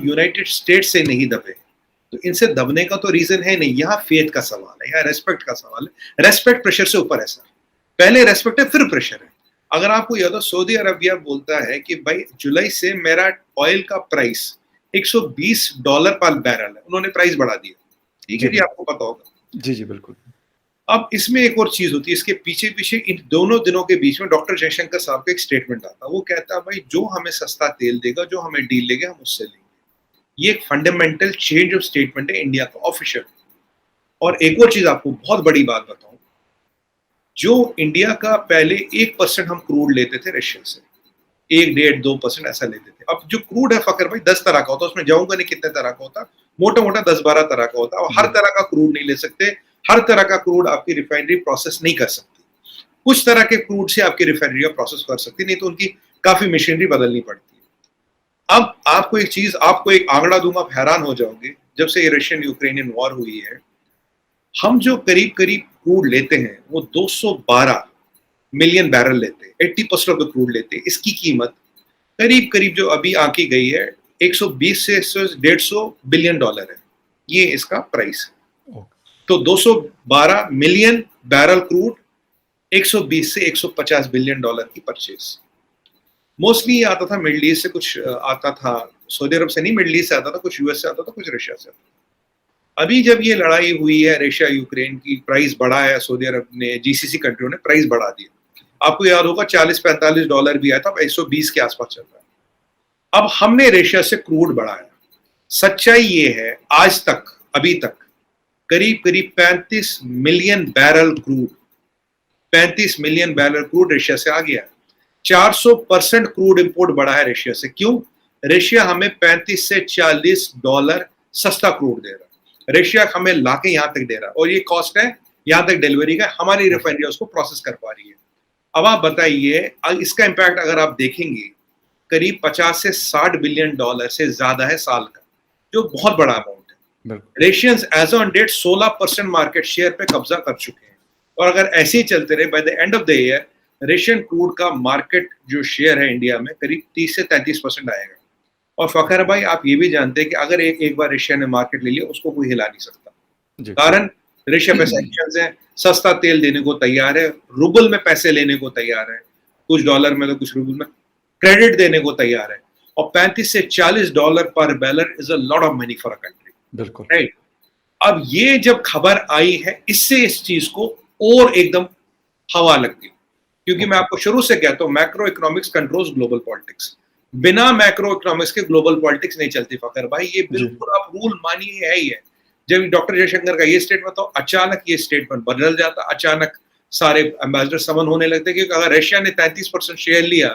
United states से नहीं दबे, तो इनसे दबने का तो रीजन है नहीं। यहाँ फेथ का सवाल है, यहाँ रेस्पेक्ट का सवाल है। रेस्पेक्ट प्रेशर से ऊपर है सर, पहले रेस्पेक्ट है फिर प्रेशर है। अगर आपको याद हो, सऊदी अरबिया बोलता है कि भाई जुलाई से मेरा ऑयल का प्राइस $120 पर बैरल है, उन्होंने प्राइस बढ़ा दिया। ठीक है जी, आपको पता होगा। जी जी बिल्कुल। अब इसमें एक और चीज होती है, इसके पीछे पीछे इन दोनों दिनों के बीच में डॉक्टर जयशंकर साहब का एक स्टेटमेंट आता है। वो कहता है भाई जो हमें सस्ता तेल देगा, जो हमें डील लेगा, हम उससे लेंगे। ये एक फंडामेंटल चेंज ऑफ स्टेटमेंट है इंडिया का ऑफिशियल। और एक और चीज आपको बहुत बड़ी बात बताऊं, जो इंडिया का पहले 1% हम क्रूड लेते थे रशिया से, 1-1.5-2% ऐसा लेते थे। अब जो क्रूड है फकर भाई 10 तरह का होता है, उसमें जाऊंगा नहीं कितने तरह का होता, मोटा मोटा 10-12 तरह का होता है। और हर तरह का क्रूड नहीं ले सकते, हर तरह का क्रूड आपकी रिफाइनरी प्रोसेस नहीं कर सकती। कुछ तरह के क्रूड से आपकी रिफाइनरी प्रोसेस कर सकती, नहीं तो उनकी काफी मशीनरी बदलनी पड़ती है। अब आपको एक चीज, आपको एक आंकड़ा दूंगा, आप हैरान हो जाओगे। जब से ये रशियन यूक्रेनियन वॉर हुई है, हम जो करीब करीब क्रूड लेते हैं वो 212 मिलियन बैरल लेते हैं, 80% ऑफ द क्रूड लेते हैं। इसकी कीमत करीब करीब जो अभी आंकी गई है 120 से 150 बिलियन डॉलर है, ये इसका प्राइस है। तो 212 मिलियन बैरल क्रूड, 120 से 150 बिलियन डॉलर की परचेज। मोस्टली ये आता था मिडिल ईस्ट से, कुछ आता था सऊदी अरब से नहीं, मिडिल ईस्ट से आता था, कुछ यूएस से आता था, कुछ रशिया से आता था। अभी जब ये लड़ाई हुई है रशिया यूक्रेन की, प्राइस बढ़ा है, सऊदी अरब ने, जीसीसी कंट्रियों ने प्राइस बढ़ा दिया। आपको याद होगा $40-45 भी आया था, अब 120 के आसपास चल रहा है। अब हमने रशिया से क्रूड बढ़ाया। सच्चाई ये है, आज तक, अभी तक करीब करीब 35 million barrel crude, 35 million barrel crude Russia से आ गया। 400% क्रूड इंपोर्ट बढ़ा है रशिया से। क्यों? रशिया हमें 35 से $40 सस्ता क्रूड दे रहा है, रशिया हमें लाके यहां तक दे रहा है, और ये कॉस्ट है यहां तक डिलीवरी का, हमारी रिफाइनरी उसको प्रोसेस कर पा रही है। अब आप बताइए, इसका इंपैक्ट अगर आप देखेंगे करीब 50 से 60 बिलियन डॉलर से ज्यादा है साल का, जो बहुत बड़ा अमाउंट है। Russians as on date 16% market share पे कब्जा कर चुके हैं, और अगर ऐसे ही चलते रहे by the end of the year Russian crude का मार्केट जो शेयर है इंडिया में करीब 30 से 33% आएगा। और फखर भाई आप ये भी जानते हैं कि अगर एक बार रशिया ने मार्केट ले लिया, उसको कोई हिला नहीं सकता। कारण रशिया पे सैंक्शंस हैं, सस्ता तेल देने को तैयार है, रूबल में पैसे लेने को तैयार है, कुछ डॉलर में तो कुछ रूबल में क्रेडिट देने को तैयार है। और 35 से $40 पर barrel is a lot of money for a country. बिल्कुल राइट। अब ये जब खबर आई है, इससे इस चीज को और एकदम हवा लग गई, क्योंकि मैं आपको शुरू से कहता हूं macro economics controls global politics. बिना मैक्रो इकोनॉमिक्स के ग्लोबल पॉलिटिक्स नहीं चलती फकर भाई, ये बिल्कुल आप रूल मानिए है ही है। जब डॉक्टर जयशंकर का ये स्टेटमेंट था, अचानक ये स्टेटमेंट बदल जाता, अचानक सारे एम्बेसडर समन होने लगते, क्योंकि अगर रशिया ने 33% शेयर लिया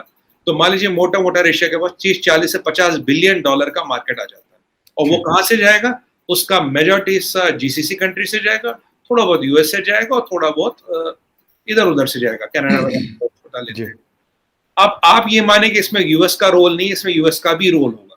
तो मान लीजिए मोटा मोटा रशिया के पास 40 से 50 बिलियन डॉलर का मार्केट आ जाता है। और वो कहां से जाएगा? उसका मेजॉरिटी हिस्सा जीसीसी कंट्री से जाएगा, थोड़ा बहुत यूएस से जाएगा, और थोड़ा बहुत इधर उधर से जाएगा, कनाडा वगैरह छोटा लेते हैं। अब आप ये माने कि इसमें यूएस का रोल नहीं, इसमें यूएस का भी रोल होगा।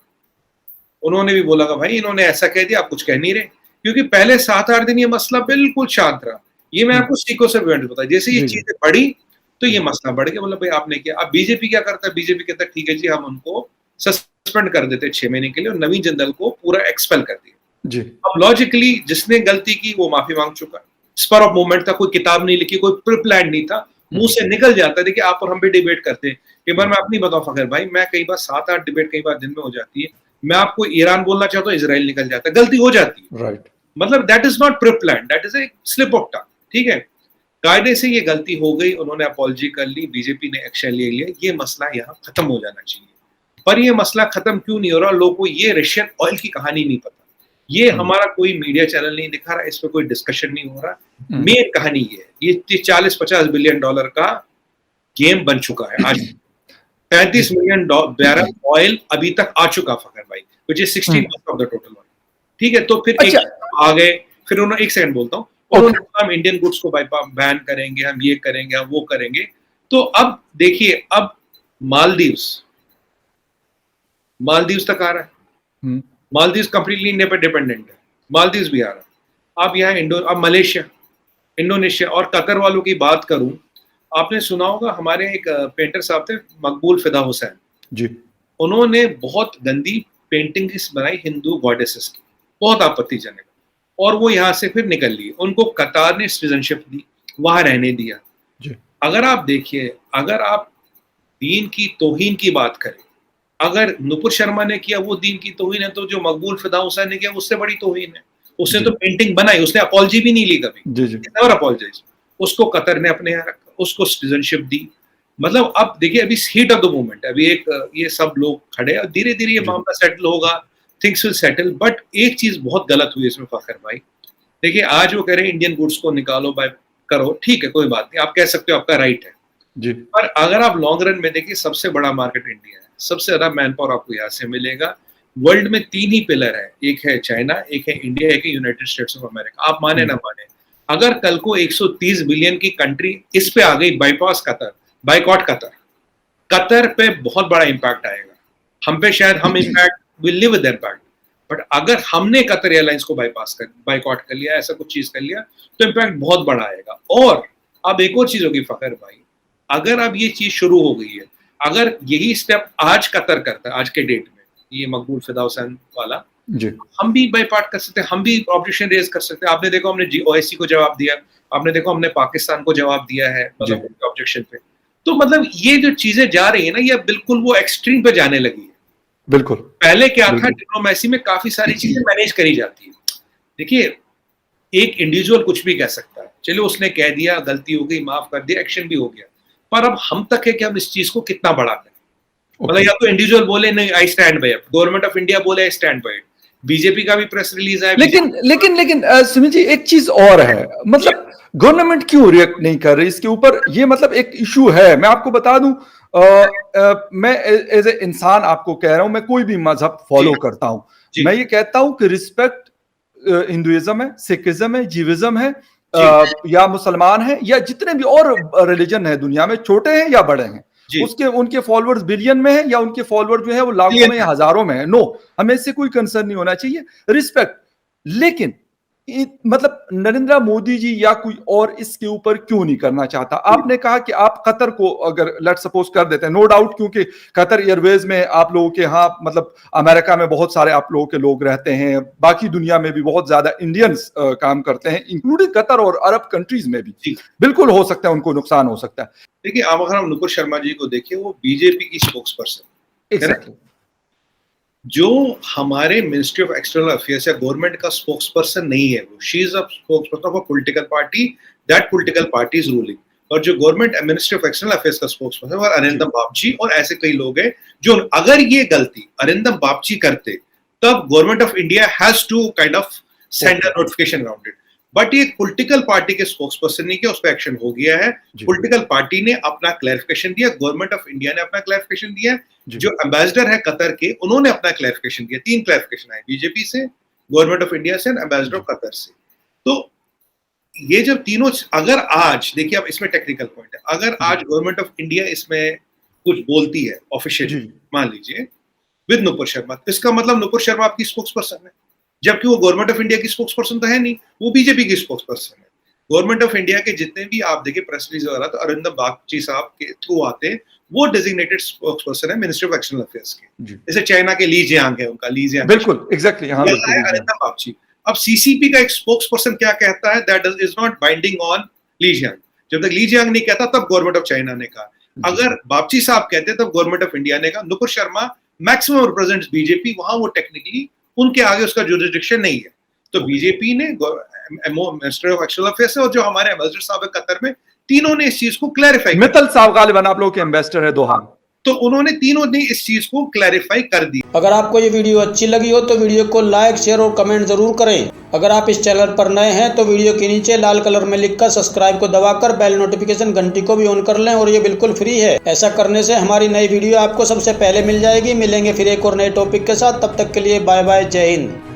उन्होंने भी बोला कि भाई इन्होंने ऐसा कह दिया, आप कुछ कह नहीं रहे, क्योंकि पहले 7-8 दिन ये मसला बिल्कुल शांत रहा। ये मैं आपको सीक्वेंस बता, जैसे ये चीजें बढ़ी तो ये मसला बढ़ गया। मतलब भाई आपने क्या, अब बीजेपी क्या करता है? बीजेपी कहता है ठीक है जी, हम उनको सस्पेंड कर देते 6 महीने के लिए, और नवीन जिंदल को पूरा एक्सपेल कर दिया जी। अब लॉजिकली जिसने गलती की वो माफी मांग चुका, स्पर ऑफ मूवमेंट था, कोई किताब नहीं लिखी, कोई प्री प्लान नहीं था, मुंह से निकल जाता। देखिए आप और हम भी डिबेट करते हैं, कई बार मैं अपनी बताऊं फखर भाई, मैं कई बार 7-8 डिबेट कई बार दिन में हो जाती है, मैं आपको ईरान बोलना चाहता हूँ, इजराइल निकल जाता है, गलती हो जाती है। राइट। मतलब that is not pre plan, that is a slip of tongue. ठीक है, कायदे से ये गलती हो गई, उन्होंने अपॉलजी कर ली, बीजेपी ने एक्शन ले लिया, ये मसला यहाँ खत्म हो जाना चाहिए। पर ये मसला खत्म क्यों नहीं हो रहा? लोगों को ये रशियन ऑयल की कहानी नहीं पता, ये हमारा कोई मीडिया चैनल नहीं दिखा रहा, इस पर कोई डिस्कशन नहीं हो रहा। मेन कहानी ये 40-50 बिलियन डॉलर का गेम बन चुका है आज। 35 मिलियन बैरल ऑयल अभी तक आ चुका फखर भाई, which is 60% of the total oil. ठीक है, तो फिर आ गए, फिर उन्होंने, एक सेकंड बोलता हूँ, उन्होंने हम इंडियन गुड्स को बैन करेंगे, हम ये करेंगे, हम वो करेंगे। तो अब देखिए, अब मालदीव्स तक आ रहा है, मालदीव्स कंप्लीटली इंडिया पर डिपेंडेंट है, मालदीव्स भी आ रहा है। अब यहाँ अब मलेशिया, इंडोनेशिया और कतर वालों की बात करूं, आपने सुना होगा हमारे एक पेंटर साहब थे, मकबूल फिदा हुसैन जी, उन्होंने बहुत गंदी पेंटिंग्स बनाई हिंदू गॉडेसेस की, बहुत आपत्तिजनक, और वो यहाँ से फिर निकल लिए। उनको कतार ने सिटीजनशिप दी, वहां रहने दिया। जी। अगर आप देखिए, अगर आप दीन की तौहीन की बात करें, अगर नुपुर शर्मा ने किया वो दीन की तौहीन है, तो जो मकबूल फिदा हुसैन ने किया उससे बड़ी तौहीन है। उसने तो पेंटिंग बनाई, उसने अपॉलजी भी नहीं ली कभी, नेवर अपॉलजाइज। उसको कतर ने अपने यहाँ रखा, उसको सिटीजनशिप दी। मतलब अब देखिए, अभी हीट ऑफ द मोमेंट, अभी एक ये सब लोग खड़े और धीरे धीरे ये मामला सेटल होगा, थिंग्स विल सेटल। बट एक चीज बहुत गलत हुई इसमें फखर भाई, देखिए आज वो कह रहे हैं इंडियन गुड्स को निकालो, बाय करो, ठीक है कोई बात नहीं, आप कह सकते हो, आपका राइट है जी। पर अगर आप लॉन्ग रन में देखिए, सबसे बड़ा मार्केट इंडिया है, सबसे ज्यादा मैन पावर आपको यहाँ से मिलेगा। वर्ल्ड में 3 ही पिलर है, एक है चाइना, एक है इंडिया, एक है यूनाइटेड स्टेट्स ऑफ अमेरिका। आप माने ना माने, अगर कल को 130 बिलियन की कंट्री इस पे आ गई, bypass Qatar, boycott Qatar, Qatar पे बहुत बड़ा इंपैक्ट आएगा। हम पे शायद हम impact will live with impact, but अगर हमने कतर एयरलाइंस को बाइकॉट कर लिया, ऐसा कुछ चीज कर लिया, तो इंपैक्ट बहुत बड़ा आएगा। और अब एक और चीज होगी फखर भाई, अगर अब ये चीज शुरू हो गई है, अगर यही स्टेप आज कतर करता है, आज के डेट में, ये मकबूल फिदा हुसैन वाला, जी। हम भी बाइपार्ट कर सकते हैं, हम भी ऑब्जेक्शन रेज कर सकते हैं। आपने देखो हमने ओआईसी को जवाब दिया, आपने देखो हमने पाकिस्तान को जवाब दिया है, मतलब ऑब्जेक्शन पे। तो मतलब ये जो चीजें जा रही है ना, ये बिल्कुल वो एक्सट्रीम पे जाने लगी है। बिल्कुल। पहले क्या था, डिप्लोमेसी में काफी सारी चीजें मैनेज करी जाती है। देखिए, एक इंडिविजुअल कुछ भी कह सकता है, चलो उसने कह दिया, गलती हो गई, माफ कर दिया, एक्शन भी हो गया, पर अब हम तक है कि हम इस चीज को कितना बड़ा करें। मतलब या तो इंडिविजुअल बोले नहीं I stand by it, government of India बोले I stand by it, BJP का भी प्रेस रिलीज है। लेकिन सुमित जी, एक चीज और है, मतलब गवर्नमेंट क्यों रिएक्ट नहीं कर रही इसके ऊपर? ये मतलब एक इशू है। मैं आपको बता दूं, मैं एज ए इंसान आपको कह रहा हूं, मैं कोई भी मजहब फॉलो करता हूं, मैं ये कहता हूं कि रिस्पेक्ट हिंदुइज्म है, सिखिज्म है, जीविज्म है, या मुसलमान है, या जितने भी और रिलीजन है दुनिया में, छोटे हैं या बड़े हैं, उसके उनके फॉलोअर्स बिलियन में है या उनके फॉलोअर जो है वो लाखों में या हजारों में है, नो, हमें इससे कोई कंसर्न नहीं होना चाहिए, रिस्पेक्ट। लेकिन मतलब नरेंद्र मोदी जी या कोई और इसके ऊपर क्यों नहीं करना चाहता? आपने कहा कि आप कतर को अगर लेट सपोज कर देते हैं, नो डाउट, क्योंकि कतर एयरवेज में आप लोगों के यहाँ, मतलब अमेरिका में बहुत सारे आप लोगों के लोग रहते हैं, बाकी दुनिया में भी बहुत ज्यादा इंडियंस काम करते हैं, इंक्लूडिंग कतर और अरब कंट्रीज में भी बिल्कुल हो सकता है उनको नुकसान हो सकता है। देखिए, आप अगर हम नुपुर शर्मा जी को देखिए, वो बीजेपी की स्पोक्स पर्सन, एग्जैक्टली, जो हमारे मिनिस्ट्री ऑफ एक्सटर्नल अफेयर्स या गवर्नमेंट का स्पोक्स पर्सन नहीं है। वो she is a spokes person of a political party, that political party is ruling. और जो government ministry of external affairs का स्पोक्स पर्सन है अरिंदम बागची, और ऐसे कई लोग हैं जो, अगर ये गलती अरिंदम बागची करते, तब government of India has to kind of send a notification around it. But ये पॉलिटिकल पार्टी के स्पोक्स पर्सन नहीं किया, उस पर एक्शन हो गया है। पॉलिटिकल पार्टी ने अपना क्लैरिफिकेशन दिया, गवर्नमेंट ऑफ इंडिया ने अपना क्लैरिफिकेशन दिया, जो एम्बेसडर है कतर के, उन्होंने अपना क्लैरिफिकेशन दिया। 3 क्लैरिफिकेशन आए, बीजेपी से, गवर्नमेंट ऑफ इंडिया से, एम्बेसडर ऑफ कतर से। तो ये जब तीनों, अगर आज देखिए, अब इसमें टेक्निकल पॉइंट है, अगर आज गवर्नमेंट ऑफ इंडिया इसमें कुछ बोलती है ऑफिशियली, मान लीजिए विद नुपुर शर्मा, तो इसका मतलब नुपुर शर्मा आपकी स्पोक्स पर्सन है, जबकि वो गवर्नमेंट ऑफ इंडिया की स्पोक्स पर्सन तो है नहीं, वो बीजेपी की स्पोक्स पर्सन है। गवर्नमेंट ऑफ इंडिया के जितने भी आप देखिए प्रेस रिलीज वगैरह, तो अरिंदम बागची साहब के थ्रू आते हैं, वो डेजिग्नेटेड स्पोक्स पर्सन है मिनिस्ट्री ऑफ एक्सटर्नल अफेयर्स के। जैसे चाइना के ली जियांग है, उनका ली जियांग, बिल्कुल एग्जैक्टली, हां, अरिंदम बागची। अब सीसीपी का एक स्पोक्स पर्सन क्या कहता है, that is not binding on Li Jiang. जब तक ली जियांग नहीं कहता, तब गवर्नमेंट ऑफ चाइना ने कहा। अगर बागची साहब कहते, तब गवर्नमेंट ऑफ इंडिया ने कहा। Nupur Sharma maximum represents BJP, वहां वो टेक्निकली उनके आगे उसका जुरिसडिक्शन नहीं है। तो बीजेपी ने, मिनिस्टर ऑफ एक्सटर्नल अफेयर्स और जो हमारे एम्बेसडर साहब है कतर में, तीनों ने इस चीज को क्लैरिफाई किया। मित्तल साहब गालिबन आप लोग के एम्बेसडर है दोहा, तो उन्होंने तीनों ने इस चीज को क्लैरिफाई कर दी। अगर आपको ये वीडियो अच्छी लगी हो तो वीडियो को लाइक, शेयर और कमेंट जरूर करें। अगर आप इस चैनल पर नए हैं तो वीडियो के नीचे लाल कलर में लिखकर सब्सक्राइब को दबाकर बेल नोटिफिकेशन घंटी को भी ऑन कर लें, और ये बिल्कुल फ्री है। ऐसा करने से हमारी नई वीडियो आपको सबसे पहले मिल जाएगी। मिलेंगे फिर एक और नए टॉपिक के साथ, तब तक के लिए बाय बाय, जय हिंद।